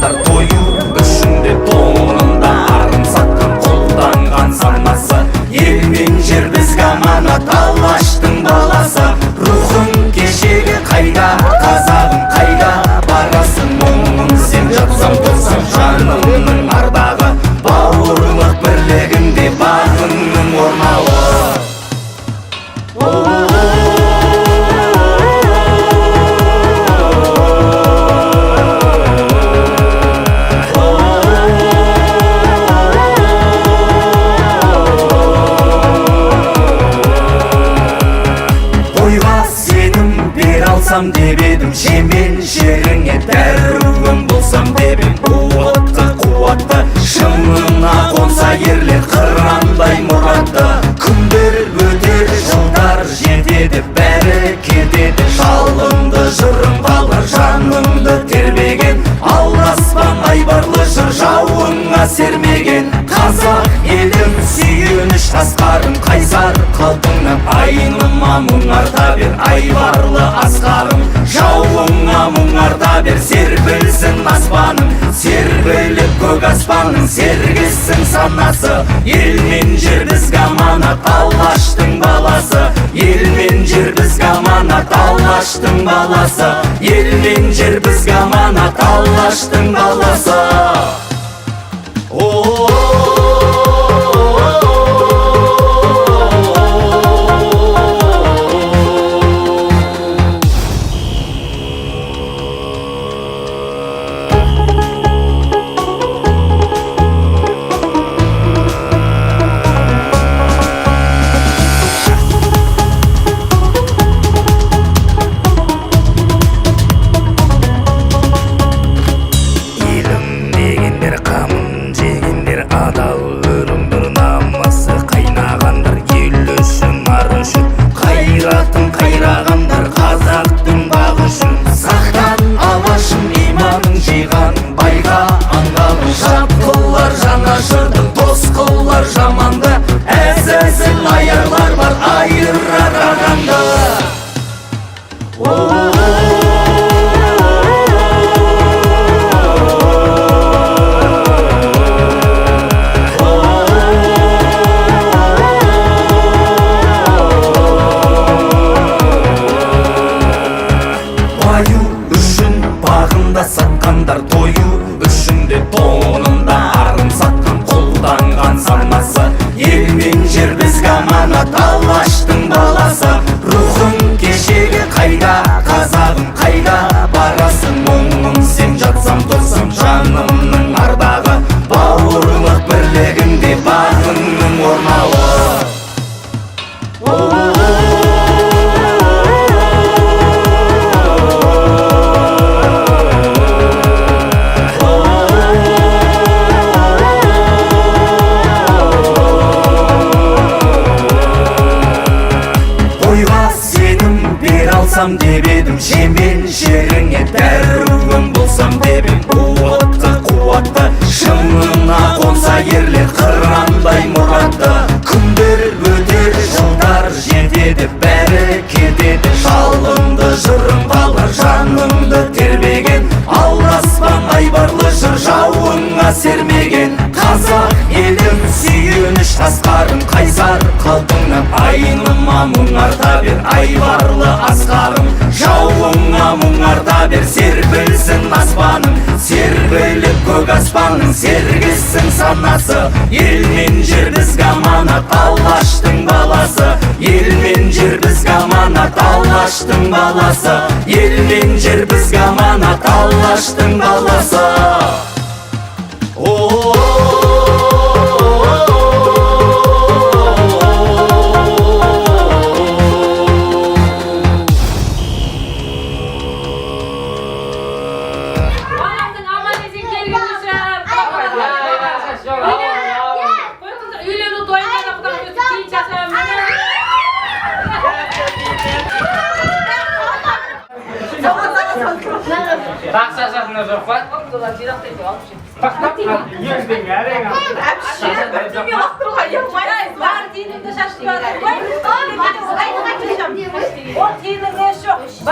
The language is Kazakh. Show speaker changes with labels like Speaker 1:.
Speaker 1: сатқандар тою үшінде тонында арын сатқан қолданған санасы. Ел мен жер бізге аманат, Алаштың баласы. Рухың кешегі қайда, қазағым қайда барасың? Мұңын сен жатсам болсам жанымның ардағы, бауырлық бірлігінде бағыңның орнауы. Деп едім шемен жеріңе дәруім болсам деп ең. Қуатты қуатты шыңына қонса ерлер қырандай мұратты. Күндер өтер жылдар жетеді бәрі кетеді. Жалынды жырың қалар жаныңды тербеген, алдаспан айбарлы жыр жауыңа сермеген. Қазақ елім сүйініш асқарың, қайсар қалпыңнан айныма мұң арта бер. Айбарлы асқарың жауыңа мұң арта бер. Серпілсін аспаның, серпіліп көк аспаның, сергісін санасы. Ел мен жер бізге аманат, Алаштың баласы. Ел мен жер бізге аманат, Алаштың баласы. Ел мен жер бізге аманат, Алаштың баласы. Қайрағандар қазақтың бағы үшін, сақтан алашым иманың жиған байға аңғалың. Жат қылар жанашырды, дос қылар жаманды, әзәзіл аярлар бар айырар адамды. Сатқандар тою үшінде тонында арын сатқан қолданған санасы. Ел мен жер бізге аманат, Алаштың баласы. Рухың кешегі қайда, қазағым қайда барасың? Мұңын сен жатсам тұрсам жанымның ардағы, бауырлық бірлігінде бағыңның орнауы. Деп едім шемен жеріңе дәруім болсам деп ең. Қуатты қуатты шыңына қонса ерлер қырандай мұратты. Күндер өтер жылдар жетеді бәрі кетеді. Жалынды жырың қалар жаныңды тербеген, алдаспан айбарлы жыр жауыңа сермеген. Қазақ елім сүйініш асқарың, қайсар қалпыңнан айныма мұң арта бер. Айбарлы асқарың жауыңа мұң арта бер. Серпілсін аспаның, серпіліп көк аспаның, сергісін санасы. Ел мен жер бізге аманат, Алаштың баласы. Ел мен жер бізге аманат, Алаштың баласы. Ел мен жер бізге аманат, Алаштың баласы.
Speaker 2: Raksasasına zor var. Bak bak. Yüzdün ya renga.
Speaker 3: Hepsi. Yok durayım. Var dinimde şaşırıyor. O dinimde şaşırıyor.